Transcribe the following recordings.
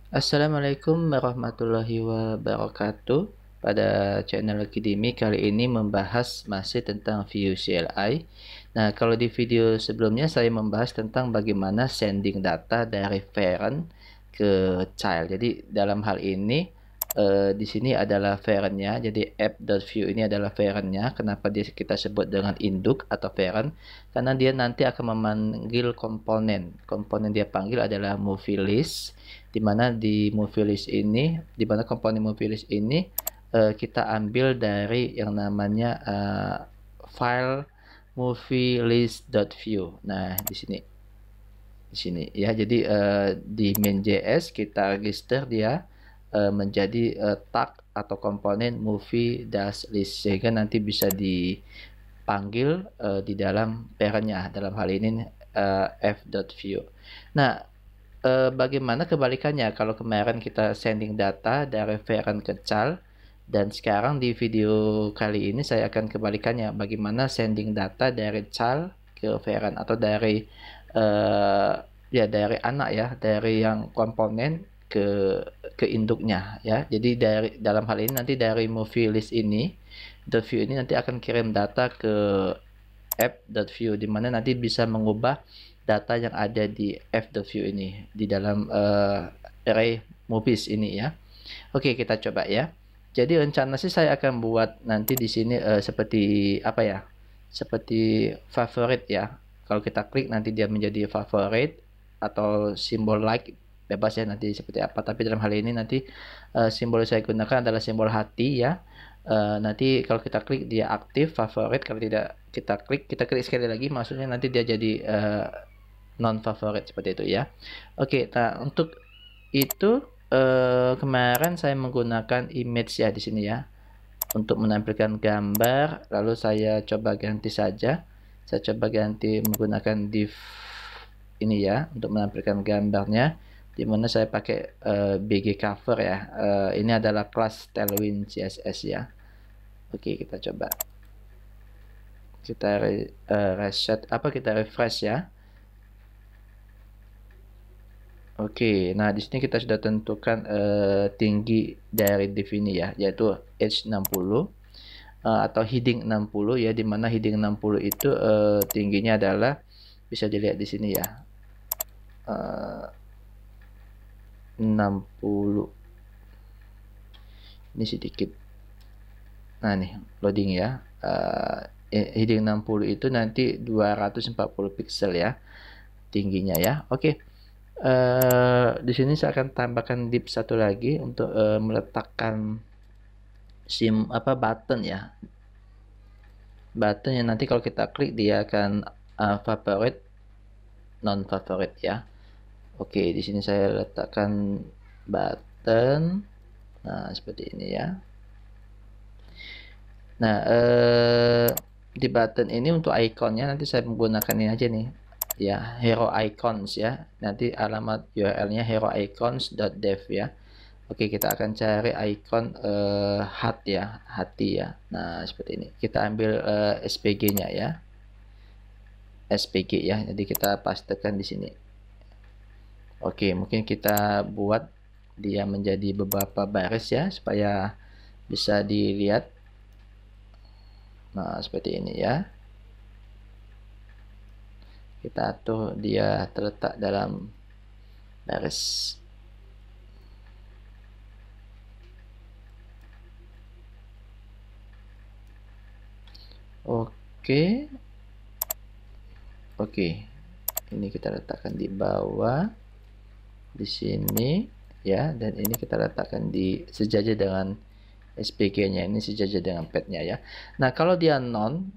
Assalamualaikum warahmatullahi wabarakatuh. Pada channel Akademi kali ini membahas masih tentang view CLI. Nah, kalau di video sebelumnya saya membahas tentang bagaimana sending data dari parent ke child. Jadi dalam hal ini di sini adalah parentnya. Jadi app.view ini adalah parentnya. Kenapa kita sebut dengan induk atau parent? Karena dia nanti akan memanggil komponen. Komponen dia panggil adalah movie list, di mana di movie list ini, di mana komponen movie list ini kita ambil dari yang namanya file movie list.view. Nah, di sini ya. Jadi di main.js kita register dia menjadi tag atau komponen movie dash list, sehingga nanti bisa dipanggil di dalam parentnya, dalam hal ini f.view. Nah, bagaimana kebalikannya kalau kemarin kita sending data dari parent ke child, dan sekarang di video kali ini saya akan kebalikannya, bagaimana sending data dari child ke parent, atau dari ya dari anak ya, dari yang komponen ke induknya ya. Jadi dalam hal ini nanti dari movie list ini, the view ini nanti akan kirim data ke app.view, di mana nanti bisa mengubah data yang ada di f.view ini di dalam array movies ini ya. Oke, kita coba ya. Jadi rencana sih saya akan buat nanti di sini seperti apa ya? Seperti favorit ya. Kalau kita klik nanti dia menjadi favorit, atau simbol like, bebas ya nanti seperti apa. Tapi dalam hal ini nanti simbol yang saya gunakan adalah simbol hati ya. Nanti kalau kita klik dia aktif favorit, kalau tidak kita klik sekali lagi, maksudnya nanti dia jadi non favorit seperti itu ya. Oke, nah untuk itu kemarin saya menggunakan image ya di sini ya untuk menampilkan gambar, lalu saya coba ganti saja. Saya coba ganti menggunakan div ini ya untuk menampilkan gambarnya, di mana saya pakai BG cover ya. Ini adalah kelas Tailwind CSS ya. Oke, kita coba. Kita reset kita refresh ya. Oke, nah di sini kita sudah tentukan tinggi dari div ini ya, yaitu H60 atau heading 60 ya, di mana heading 60 itu tingginya adalah, bisa dilihat di sini ya, 60. Ini sedikit. Nah nih loading ya. Heading 60 itu nanti 240 pixel ya tingginya ya. Oke. Di sini saya akan tambahkan div satu lagi untuk meletakkan button ya. Button yang nanti kalau kita klik dia akan favorit, non favorit ya. Oke, di sini saya letakkan button. Nah, seperti ini ya. Nah, di button ini untuk ikonnya nanti saya menggunakan ini aja nih. Ya, hero icons ya. Nanti alamat URL-nya heroicons.dev ya. Oke, kita akan cari icon hati ya. Nah, seperti ini. Kita ambil SPG-nya ya. SPG ya. Jadi kita pastekan di sini. Oke, mungkin kita buat dia menjadi beberapa baris ya supaya bisa dilihat. Nah, seperti ini ya. Kita atur dia terletak dalam baris. Oke. Oke. Ini kita letakkan di bawah. Di sini ya, dan ini kita letakkan di sejajar dengan SPG-nya. Ini sejajar dengan pad-nya ya. Nah, kalau dia non,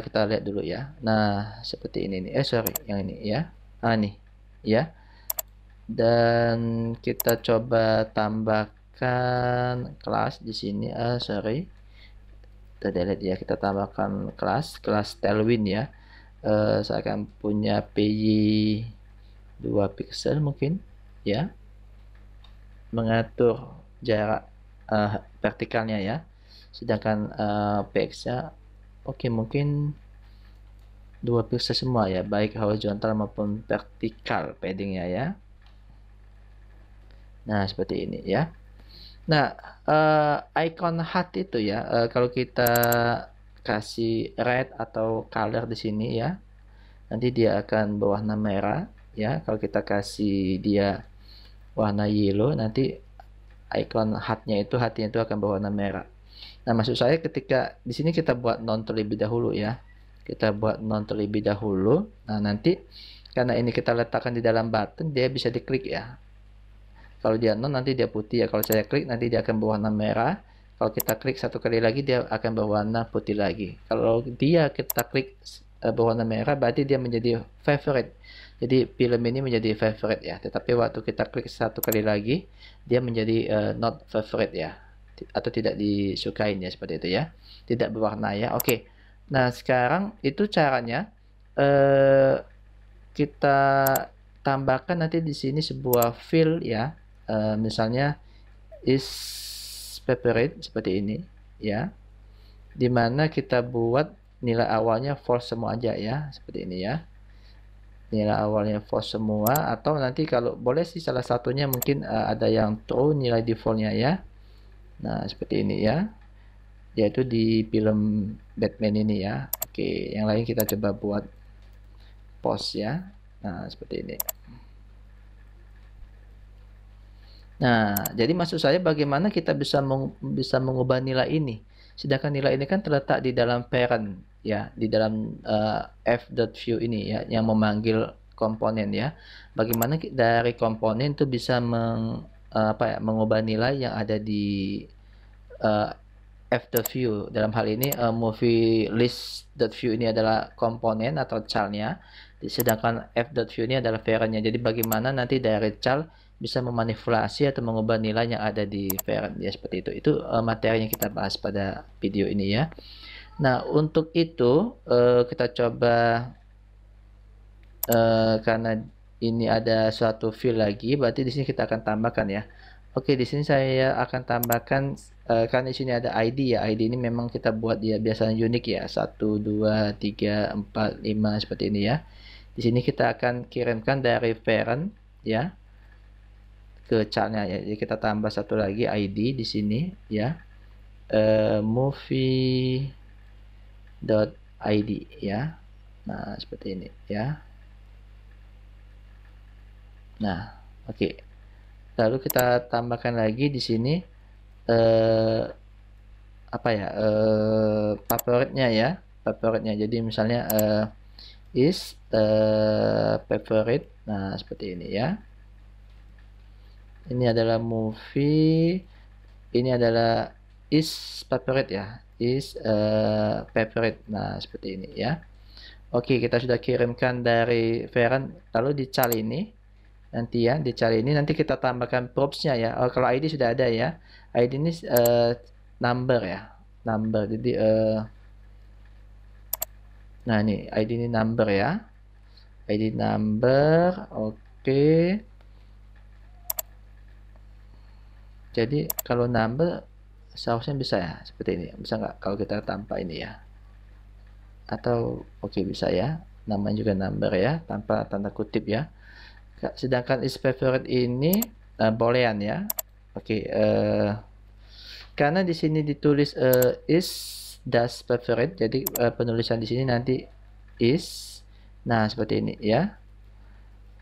kita lihat dulu ya. Nah, seperti ini nih. Sorry, yang ini ya. Nih ya. Dan kita coba tambahkan kelas di sini. Sorry. Kita delete ya. Kita tambahkan kelas Tailwind ya. Saya akan punya PY 2 pixel mungkin ya. Mengatur jarak vertikalnya ya. Sedangkan px-nya oke, mungkin 2 pixel semua ya, baik horizontal maupun vertikal paddingnya ya. Nah, seperti ini ya. Nah, icon HUD itu ya, kalau kita kasih red atau color di sini ya, nanti dia akan berwarna merah ya. Kalau kita kasih dia warna yellow, nanti icon HUD-nya itu akan berwarna merah. Nah, maksud saya ketika di sini kita buat non terlebih dahulu ya. Kita buat non terlebih dahulu. Nah, nanti karena ini kita letakkan di dalam button, dia bisa diklik ya. Kalau dia non nanti dia putih ya. Kalau saya klik nanti dia akan berwarna merah. Kalau kita klik satu kali lagi dia akan berwarna putih lagi. Kalau dia kita klik berwarna merah berarti dia menjadi favorite. Jadi film ini menjadi favorite ya. Tetapi waktu kita klik satu kali lagi dia menjadi not favorite ya. Atau tidak disukain ya, seperti itu ya. Tidak berwarna ya. Oke. Nah, sekarang itu caranya eh kita tambahkan nanti di sini sebuah fill ya. Misalnya is favorite seperti ini ya, dimana kita buat nilai awalnya false semua aja ya, seperti ini ya, nilai awalnya false semua, atau nanti kalau boleh sih salah satunya mungkin ada yang true nilai defaultnya ya. Nah, seperti ini ya, yaitu di film Batman ini ya. Oke, yang lain kita coba buat post ya. Nah, seperti ini. Nah, jadi maksud saya bagaimana kita bisa mengubah nilai ini. Sedangkan nilai ini kan terletak di dalam parent ya, di dalam f.view ini ya, yang memanggil komponen ya. Bagaimana dari komponen itu bisa mengubah nilai yang ada di uh, f.view. Dalam hal ini movie list.view ini adalah komponen atau childnya, sedangkan f.view ini adalah parentnya. Jadi bagaimana nanti dari child bisa memanipulasi atau mengubah nilai yang ada di parent ya, seperti itu. Itu materi yang kita bahas pada video ini ya. Nah, untuk itu kita coba karena ini ada suatu field lagi, berarti di sini kita akan tambahkan ya. Oke, di sini saya akan tambahkan karena di sini ada ID ya. ID ini memang kita buat dia biasanya unik ya. 1 2 3 4 5 seperti ini ya. Di sini kita akan kirimkan dari parent ya ke childnya ya. Jadi kita tambah satu lagi ID di sini ya. Movie.id ya. Nah, seperti ini ya. Nah, oke. Lalu kita tambahkan lagi di sini apa ya? Favoritnya ya. Favoritnya. Jadi misalnya is favorite. Nah, seperti ini ya. Ini adalah movie. Ini adalah is favorite ya. Is favorite. Nah, seperti ini ya. Oke, kita sudah kirimkan dari Feren. Lalu di cal ini nanti ya, di cal ini nanti kita tambahkan props-nya ya. Oh, kalau ID sudah ada ya. ID ini number ya. Number. Jadi nah ini ID ini number ya. ID number. Oke. Jadi kalau number seharusnya bisa ya, seperti ini. Bisa nggak kalau kita tanpa ini ya? Atau oke, bisa ya. Namanya juga number ya, tanpa tanda kutip ya. Sedangkan is favorite ini boolean ya. Oke, karena di sini ditulis is das favorite, jadi penulisan di sini nanti is. Nah, seperti ini ya.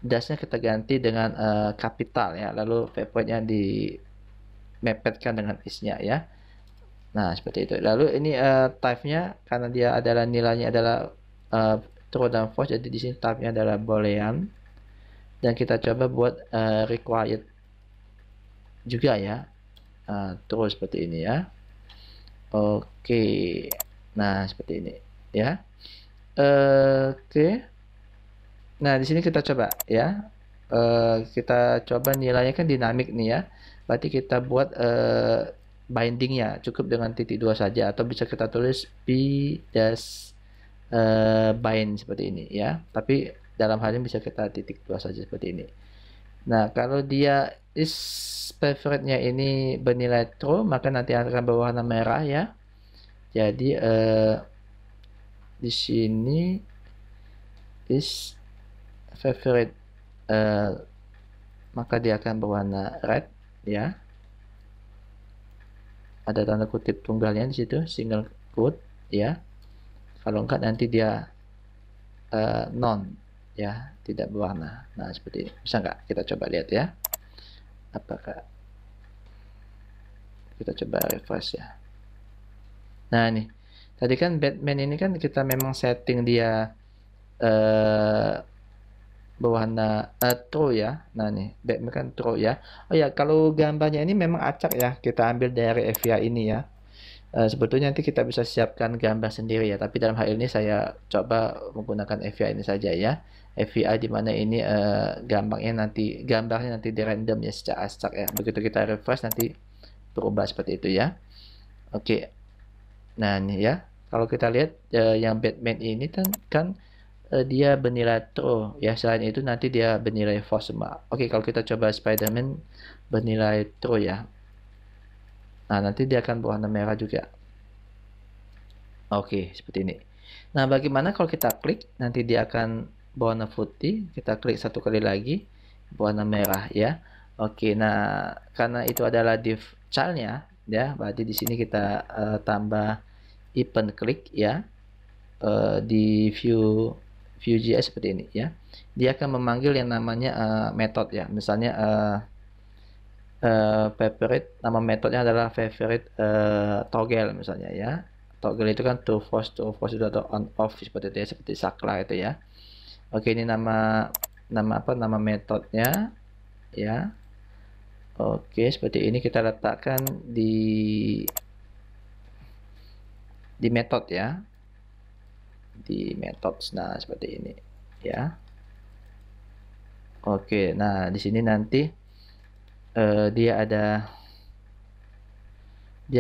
Dasnya kita ganti dengan kapital ya, lalu favorite-nya dimepetkan dengan is-nya ya. Nah, seperti itu. Lalu ini type-nya karena dia adalah nilainya adalah true dan false, jadi di sini type-nya adalah boolean. Dan kita coba buat required juga ya. Terus seperti ini ya. Oke. Nah, seperti ini ya. Oke. Nah, di sini kita coba ya. Kita coba nilainya kan dinamik nih ya. Berarti kita buat bindingnya cukup dengan titik 2 saja, atau bisa kita tulis p dash bind seperti ini ya. Tapi dalam hal ini bisa kita titik 2 saja seperti ini. Nah, kalau dia is favorite-nya ini bernilai true, maka nanti akan berwarna merah ya. Jadi di sini is favorite maka dia akan berwarna red ya. Ada tanda kutip tunggalnya di situ, single quote ya. Kalau enggak nanti dia non ya, tidak berwarna. Nah, seperti ini. Bisa nggak kita coba lihat ya? Apakah kita coba refresh ya? Nah, nih. Tadi kan Batman ini kan kita memang setting dia berwarna true ya. Nah, nih Batman kan true ya. Oh ya, kalau gambarnya ini memang acak ya. Kita ambil dari FVA ini ya. Sebetulnya nanti kita bisa siapkan gambar sendiri ya, tapi dalam hal ini saya coba menggunakan FVI ini saja ya. FVI di mana ini gambarnya nanti di random ya secara acak ya. Begitu kita refresh nanti berubah seperti itu ya. Oke. Nah, ini ya. Kalau kita lihat yang Batman ini kan dia bernilai true ya. Selain itu nanti dia bernilai false semua. Oke, kalau kita coba Spider-Man bernilai true ya. Nah, nanti dia akan berwarna merah juga. Oke, seperti ini. Nah, bagaimana kalau kita klik, nanti dia akan berwarna putih. Kita klik satu kali lagi, berwarna merah ya. Oke, nah karena itu adalah div child-nya ya, berarti di sini kita tambah event klik ya di Vue.js seperti ini ya. Dia akan memanggil yang namanya method ya. Misalnya favorite, nama metodenya adalah favorite toggle misalnya ya. Toggle itu kan true false itu atau on off seperti itu ya, seperti saklar itu ya. Oke, ini nama metodenya ya. Oke, seperti ini kita letakkan di metode ya. Di methods. Nah, seperti ini ya. Oke, nah di sini nanti dia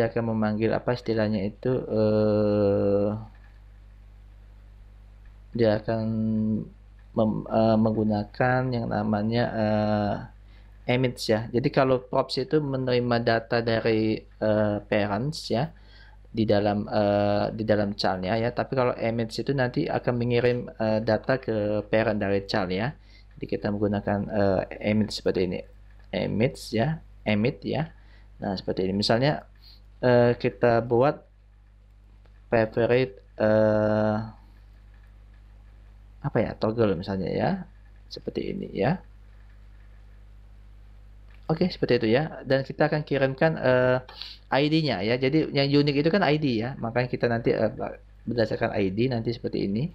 akan memanggil apa istilahnya itu dia akan menggunakan yang namanya image ya. Jadi kalau props itu menerima data dari parents ya di dalam childnya ya. Tapi kalau image itu nanti akan mengirim data ke parent dari child ya. Jadi kita menggunakan image seperti ini, image ya, emit ya. Nah, seperti ini. Misalnya kita buat favorite apa ya, toggle misalnya ya, seperti ini ya. Oke, seperti itu ya. Dan kita akan kirimkan ID-nya ya. Jadi yang unik itu kan ID ya. Makanya kita nanti berdasarkan ID nanti seperti ini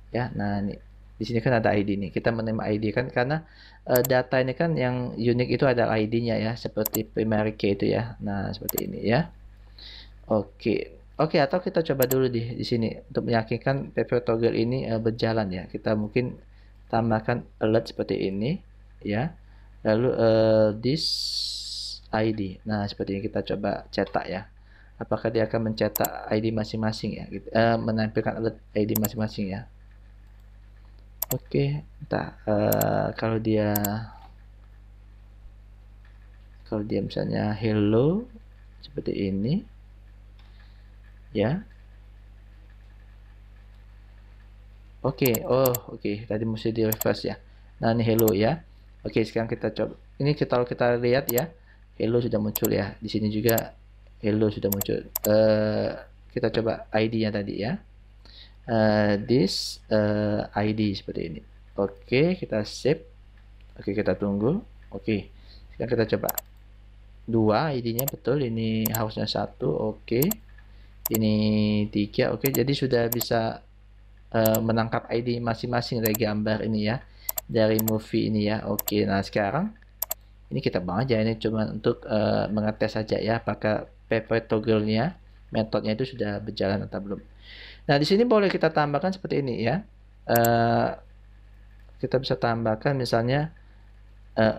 ya. Nah, ini di sini kan ada ID nih. Kita menerima ID kan karena data ini kan yang unik itu ada ID-nya ya, seperti primary key itu ya. Nah, seperti ini ya. Oke. Oke, atau kita coba dulu di sini untuk meyakinkan favorite toggle ini berjalan ya. Kita mungkin tambahkan alert seperti ini ya. Lalu this ID. Nah, seperti ini kita coba cetak ya. Apakah dia akan mencetak ID masing-masing ya? Gitu. Menampilkan alert ID masing-masing ya. Oke, entah kalau dia misalnya hello seperti ini ya. Oke, oke. Tadi mesti di refresh ya. Nah, ini hello ya. Oke, sekarang kita coba. Ini kalau kita lihat ya, hello sudah muncul ya. Di sini juga hello sudah muncul. Kita coba ID-nya tadi ya. This ID seperti ini. Oke, kita save. Oke, kita tunggu. Oke, sekarang kita coba. 2 ID-nya betul. Ini harusnya 1. Oke. Ini 3. Oke, jadi sudah bisa menangkap ID masing-masing dari gambar ini ya, dari movie ini ya. Oke, nah sekarang ini kita buang aja, ini cuma untuk mengetes saja ya apakah favorite toggle-nya, metodenya itu sudah berjalan atau belum. Nah, di sini boleh kita tambahkan seperti ini ya. Kita bisa tambahkan misalnya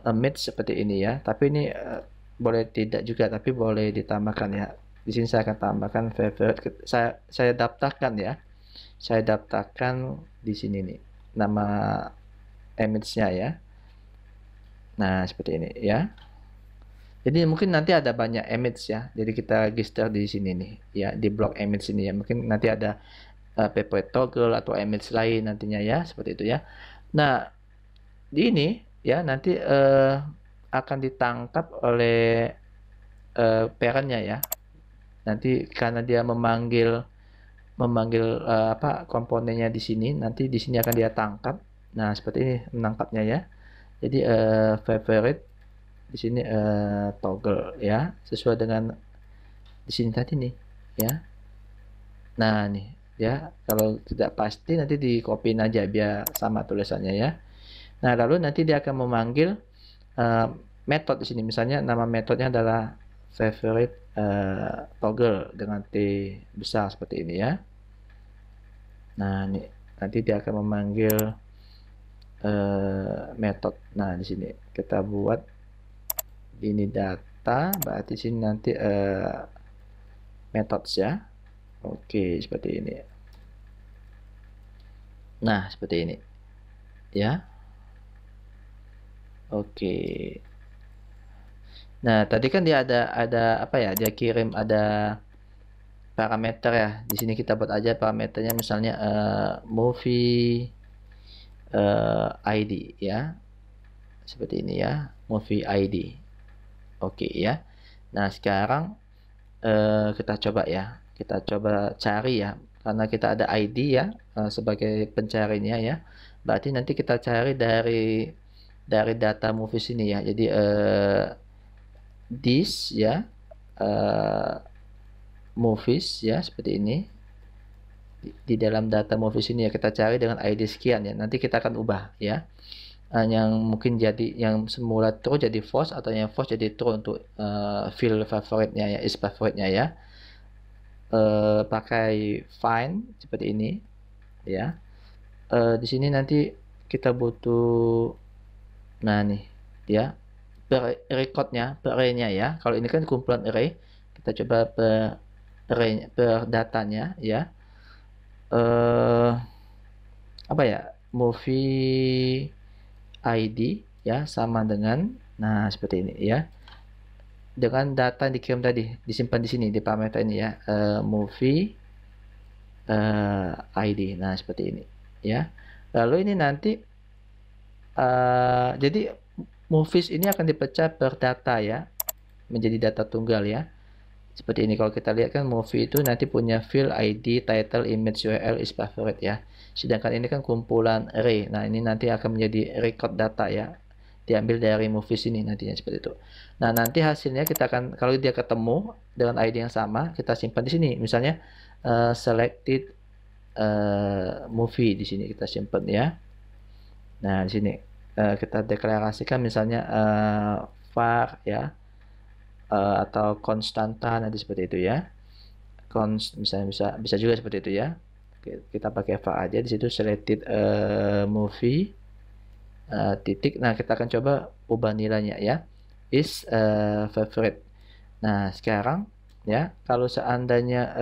image seperti ini ya, tapi ini boleh tidak juga, tapi boleh ditambahkan ya. Di sini saya akan tambahkan favorite, saya daftarkan ya. Saya daftarkan di sini nih nama image-nya ya. Nah, seperti ini ya. Jadi mungkin nanti ada banyak image ya. Jadi kita register di sini nih ya, di blok image ini ya. Mungkin nanti ada favorite toggle atau image lain nantinya ya, seperti itu ya. Nah, di ini ya nanti akan ditangkap oleh parentnya ya. Nanti karena dia memanggil apa komponennya di sini, nanti di sini akan dia tangkap. Nah, seperti ini menangkapnya ya. Jadi favorite di sini toggle ya, sesuai dengan di sini tadi nih ya. Nah, nih ya, kalau tidak pasti nanti di copy aja biar sama tulisannya ya. Nah, lalu nanti dia akan memanggil metode di sini. Misalnya nama metodenya adalah favorite toggle dengan T besar seperti ini ya. Nah, ini nanti dia akan memanggil metode. Nah, di sini kita buat ini data, berarti sini nanti methods ya. Oke, seperti ini. Nah, seperti ini. Ya. Oke. Nah, tadi kan dia ada apa ya? Dia kirim ada parameter ya. Di sini kita buat aja parameternya misalnya movie ID ya. Seperti ini ya, movie ID. Oke ya. Nah, sekarang kita coba ya. Kita coba cari ya. Karena kita ada ID ya sebagai pencarinya ya. Berarti nanti kita cari dari data movies ini ya. Jadi this ya movies ya seperti ini. Di dalam data movies ini ya kita cari dengan ID sekian ya. Nanti kita akan ubah ya. Yang mungkin jadi yang semula true jadi false atau yang false jadi true untuk field favoritnya ya, is favoritnya ya. Pakai find seperti ini ya. Di sini nanti kita butuh, nah nih ya, per recordnya, per array-nya ya. Kalau ini kan kumpulan array, kita coba per array, per datanya ya. Apa ya, movie ID ya sama dengan, nah seperti ini ya, dengan data yang dikirim tadi disimpan di sini di parameter ini ya, movie ID. Nah seperti ini ya. Lalu ini nanti jadi movies ini akan dipecah per data ya, menjadi data tunggal ya. Seperti ini kalau kita lihat kan movie itu nanti punya field ID, title, image, URL, is favorite ya. Sedangkan ini kan kumpulan array. Nah, ini nanti akan menjadi record data ya. Diambil dari movies ini nantinya seperti itu. Nah, nanti hasilnya kita akan, kalau dia ketemu dengan ID yang sama, kita simpan di sini. Misalnya selected movie di sini kita simpan ya. Nah, di sini kita deklarasikan misalnya var ya. Atau konstanta nanti seperti itu ya. Misalnya bisa juga seperti itu ya. Kita pakai var aja di situ selected movie titik. Nah, kita akan coba ubah nilainya ya. Is favorite. Nah, sekarang ya, kalau seandainya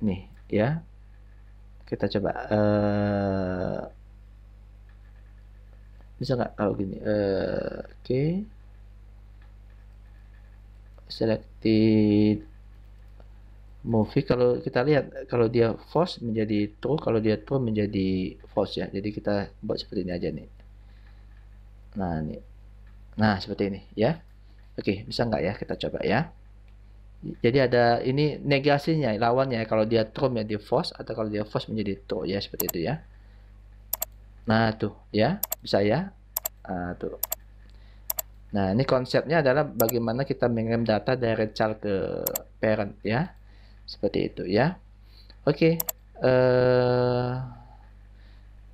nih ya. Kita coba bisa nggak kalau gini oke. Selected movie, kalau kita lihat kalau dia false menjadi true, kalau dia true menjadi false ya. Jadi kita buat seperti ini aja nih. Nah ini, nah seperti ini ya. Oke, bisa nggak ya, kita coba ya. Jadi ada ini negasinya, lawannya, kalau dia true menjadi false atau kalau dia false menjadi true ya, seperti itu ya. Nah tuh ya, bisa ya. Tuh. Nah, ini konsepnya adalah bagaimana kita mengirim data dari child ke parent ya. Seperti itu ya. Oke.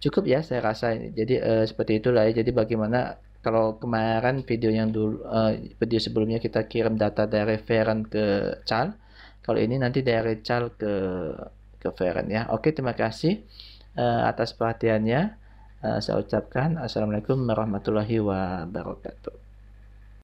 Cukup ya saya rasa ini. Jadi seperti itulah ya. Jadi bagaimana kalau kemarin video yang dulu video sebelumnya kita kirim data dari parent ke child. Kalau ini nanti dari child ke parent ya. Oke, terima kasih atas perhatiannya. Saya ucapkan assalamualaikum warahmatullahi wabarakatuh.